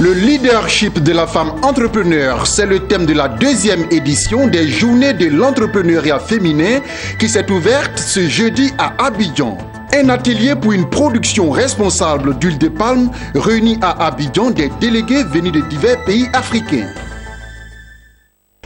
Le leadership de la femme entrepreneur, c'est le thème de la deuxième édition des Journées de l'entrepreneuriat féminin qui s'est ouverte ce jeudi à Abidjan. Un atelier pour une production responsable d'huile de palme réunit à Abidjan des délégués venus de divers pays africains.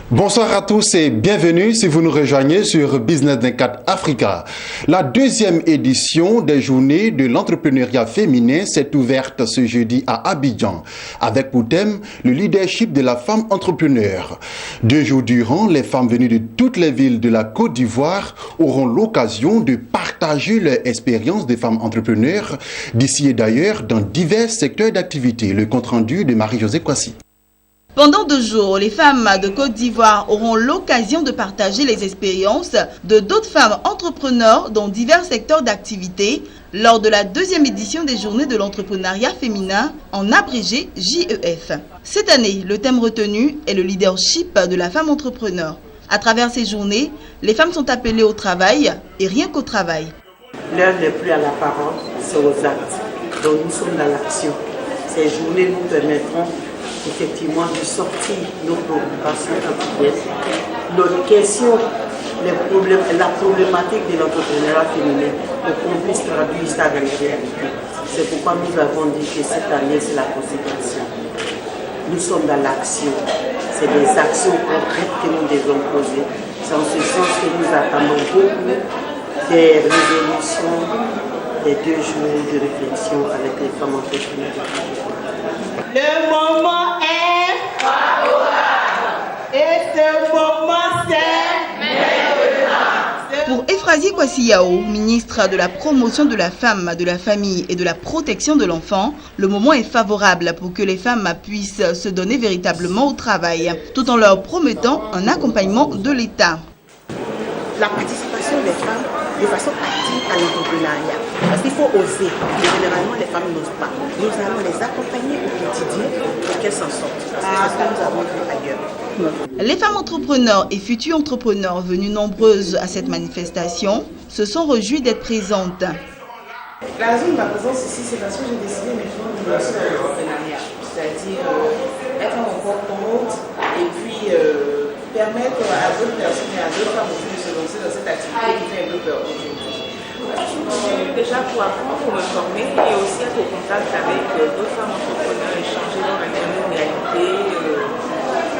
Bonsoir à tous et bienvenue si vous nous rejoignez sur Business 24 Africa. La deuxième édition des Journées de l'entrepreneuriat féminin s'est ouverte ce jeudi à Abidjan avec pour thème le leadership de la femme entrepreneur. 2 jours durant, les femmes venues de toutes les villes de la Côte d'Ivoire auront l'occasion de partager leur expérience de femmes entrepreneurs d'ici et d'ailleurs dans divers secteurs d'activité. Le compte-rendu de Marie-Josée Kwasi. Pendant 2 jours, les femmes de Côte d'Ivoire auront l'occasion de partager les expériences de d'autres femmes entrepreneurs dans divers secteurs d'activité lors de la deuxième édition des Journées de l'entrepreneuriat féminin, en abrégé JEF. Cette année, le thème retenu est le leadership de la femme entrepreneur. À travers ces journées, les femmes sont appelées au travail et rien qu'au travail. L'heure n'est plus à la parole, c'est aux actes. Donc nous sommes dans l'action. Ces journées nous permettront effectivement de sortir nos préoccupations quotidiennes, nos questions, la problématique de l'entrepreneuriat féminin pour qu'on puisse traduire ça dans la réalité. C'est pourquoi nous avons dit que cette année c'est la consécration. Nous sommes dans l'action. C'est des actions concrètes que nous devons poser. C'est en ce sens que nous attendons beaucoup des résolutions des 2 jours de réflexion avec les femmes entrepreneurs. Le moment est favorable et ce moment c'est maintenant. Pour Euphrasie Kwasi-Yao, ministre de la promotion de la femme, de la famille et de la protection de l'enfant, le moment est favorable pour que les femmes puissent se donner véritablement au travail, tout en leur promettant un accompagnement de l'État. La participation des femmes de façon active à l'entrepreneuriat. Parce qu'il faut oser. Mais généralement, les femmes n'osent pas. Nous allons les accompagner au quotidien pour qu'elles s'en sortent. C'est ce que nous avons vu ailleurs. Les femmes entrepreneurs et futurs entrepreneurs venues nombreuses à cette manifestation se sont réjouies d'être présentes. La raison de ma présence ici, c'est parce que j'ai décidé maintenant de me lancer dans l'entrepreneuriat. C'est-à-dire être encore compte et puis permettre à d'autres personnes et à d'autres femmes aussi de se lancer dans cette activité qui fait un peu peur aujourd'hui. Je suis déjà pour apprendre, pour me former et aussi être au contact avec d'autres femmes entrepreneurs, échanger leur réalité.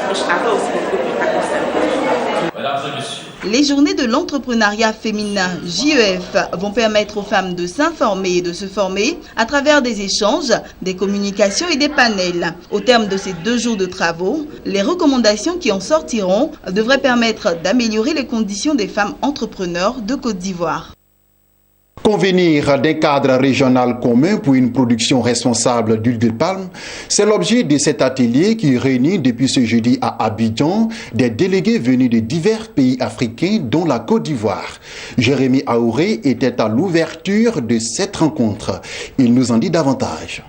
Avoir aussi beaucoup de contacts Les journées de l'entrepreneuriat féminin JEF vont permettre aux femmes de s'informer et de se former à travers des échanges, des communications et des panels. Au terme de ces 2 jours de travaux, les recommandations qui en sortiront devraient permettre d'améliorer les conditions des femmes entrepreneurs de Côte d'Ivoire. Convenir d'un cadre régional commun pour une production responsable d'huile de palme, c'est l'objet de cet atelier qui réunit depuis ce jeudi à Abidjan des délégués venus de divers pays africains dont la Côte d'Ivoire. Jérémy Aouré était à l'ouverture de cette rencontre. Il nous en dit davantage.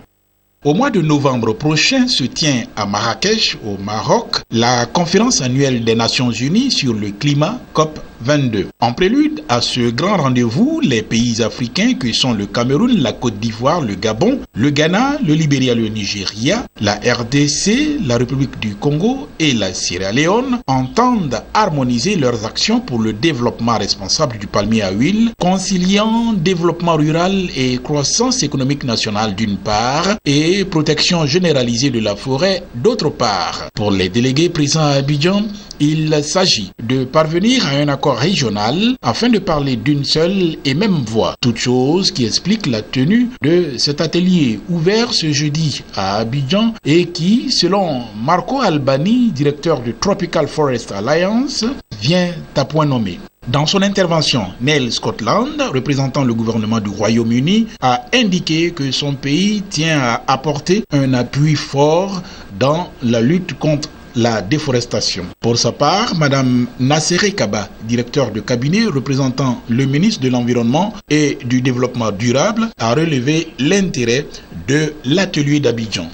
Au mois de novembre prochain se tient à Marrakech, au Maroc, la conférence annuelle des Nations Unies sur le climat COP22. En prélude à ce grand rendez-vous, les pays africains que sont le Cameroun, la Côte d'Ivoire, le Gabon, le Ghana, le Libéria, le Nigeria, la RDC, la République du Congo et la Sierra Leone entendent harmoniser leurs actions pour le développement responsable du palmier à huile, conciliant développement rural et croissance économique nationale d'une part et protection généralisée de la forêt d'autre part. Pour les délégués présents à Abidjan, il s'agit de parvenir à un accord régional afin de parler d'une seule et même voix. Toute chose qui explique la tenue de cet atelier ouvert ce jeudi à Abidjan et qui, selon Marco Albani, directeur de Tropical Forest Alliance, vient à point nommé. Dans son intervention, Neil Scotland, représentant le gouvernement du Royaume-Uni, a indiqué que son pays tient à apporter un appui fort dans la lutte contre la déforestation. Pour sa part, Madame Nassere Kaba, directeur de cabinet représentant le ministre de l'Environnement et du Développement durable, a relevé l'intérêt de l'atelier d'Abidjan.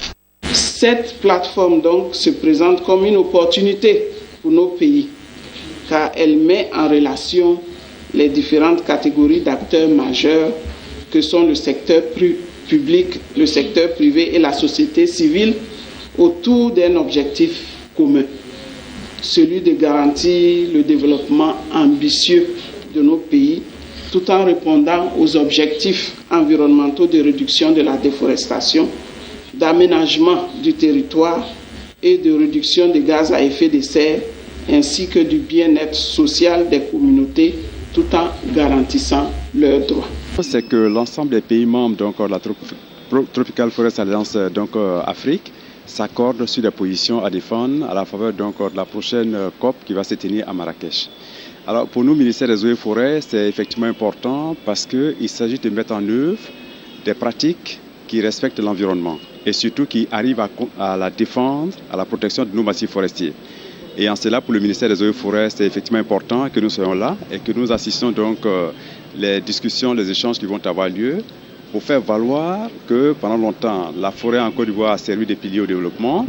Cette plateforme donc se présente comme une opportunité pour nos pays, car elle met en relation les différentes catégories d'acteurs majeurs que sont le secteur public, le secteur privé et la société civile autour d'un objectif commun, celui de garantir le développement ambitieux de nos pays, tout en répondant aux objectifs environnementaux de réduction de la déforestation, d'aménagement du territoire et de réduction des gaz à effet de serre, ainsi que du bien-être social des communautés, tout en garantissant leurs droits. C'est que l'ensemble des pays membres de la Tropical Forest Alliance Afrique s'accordent sur des positions à défendre à la faveur de la prochaine COP qui va se tenir à Marrakech. Alors pour nous, ministère des Eaux et Forêts, c'est effectivement important parce qu'il s'agit de mettre en œuvre des pratiques qui respectent l'environnement et surtout qui arrivent à la défendre, à la protection de nos massifs forestiers. Et en cela, pour le ministère des Eaux et Forêts, c'est effectivement important que nous soyons là et que nous assistions donc les discussions, les échanges qui vont avoir lieu pour faire valoir que pendant longtemps, la forêt en Côte d'Ivoire a servi de pilier au développement.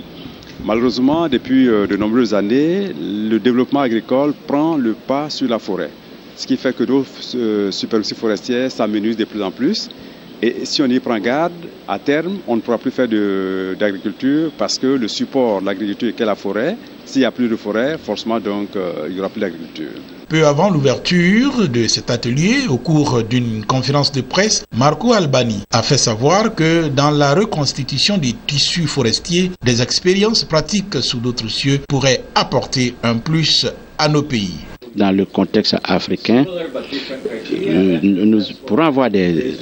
Malheureusement, depuis de nombreuses années, le développement agricole prend le pas sur la forêt. Ce qui fait que nos superficies forestières s'amenuisent de plus en plus. Et si on y prend garde, à terme, on ne pourra plus faire d'agriculture parce que le support de l'agriculture est la forêt. S'il n'y a plus de forêt, forcément, donc, il n'y aura plus d'agriculture. Peu avant l'ouverture de cet atelier, au cours d'une conférence de presse, Marco Albani a fait savoir que dans la reconstitution des tissus forestiers, des expériences pratiques sous d'autres cieux pourraient apporter un plus à nos pays. Dans le contexte africain, nous pourrons avoir des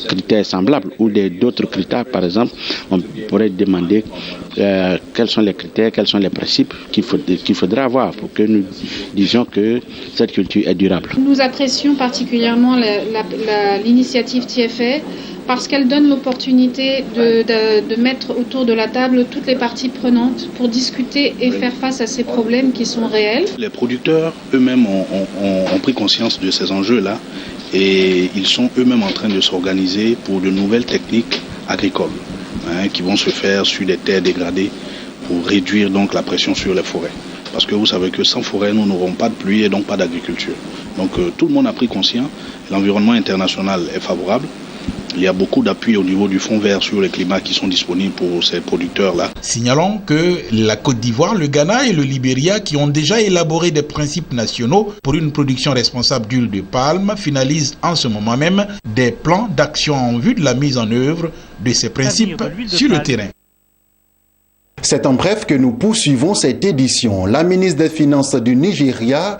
critères semblables ou d'autres critères. Par exemple, on pourrait demander quels sont les critères, quels sont les principes qu'il faudra avoir pour que nous disions que cette culture est durable. Nous apprécions particulièrement l'initiative TFA parce qu'elle donne l'opportunité de mettre autour de la table toutes les parties prenantes pour discuter et faire face à ces problèmes qui sont réels. Les producteurs eux-mêmes ont pris conscience de ces enjeux-là et ils sont eux-mêmes en train de s'organiser pour de nouvelles techniques agricoles qui vont se faire sur des terres dégradées pour réduire donc la pression sur les forêts. Parce que vous savez que sans forêt, nous n'aurons pas de pluie et donc pas d'agriculture. Donc tout le monde a pris conscience, l'environnement international est favorable. Il y a beaucoup d'appuis au niveau du Fonds vert sur le climat qui sont disponibles pour ces producteurs-là. Signalons que la Côte d'Ivoire, le Ghana et le Libéria, qui ont déjà élaboré des principes nationaux pour une production responsable d'huile de palme, finalisent en ce moment même des plans d'action en vue de la mise en œuvre de ces principes sur le terrain. C'est en bref que nous poursuivons cette édition. La ministre des Finances du Nigeria,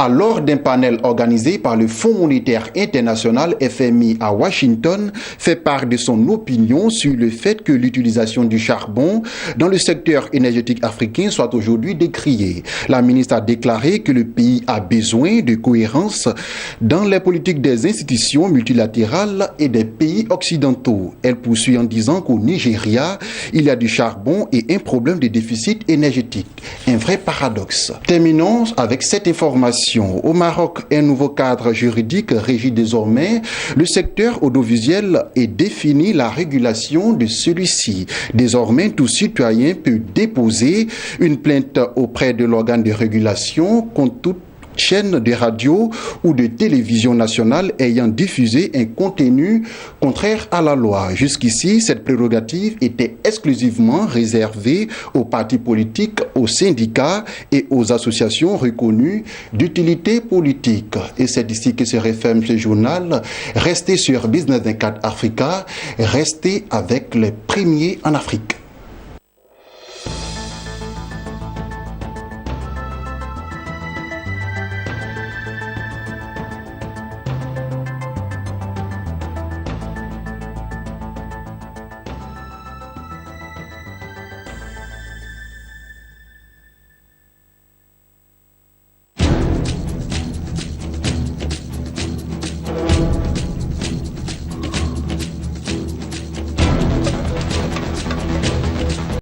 lors d'un panel organisé par le Fonds monétaire international FMI à Washington, fait part de son opinion sur le fait que l'utilisation du charbon dans le secteur énergétique africain soit aujourd'hui décriée. La ministre a déclaré que le pays a besoin de cohérence dans les politiques des institutions multilatérales et des pays occidentaux. Elle poursuit en disant qu'au Nigeria, il y a du charbon et un problème de déficit énergétique. Un vrai paradoxe. Terminons avec cette information. Au Maroc, un nouveau cadre juridique régit désormais le secteur audiovisuel et définit la régulation de celui-ci. Désormais, tout citoyen peut déposer une plainte auprès de l'organe de régulation contre toute chaîne de radio ou de télévision nationale ayant diffusé un contenu contraire à la loi. Jusqu'ici, cette prérogative était exclusivement réservée aux partis politiques, aux syndicats et aux associations reconnues d'utilité politique. Et c'est ici que se referme ce journal. Restez sur Business 24 Africa, restez avec les premiers en Afrique.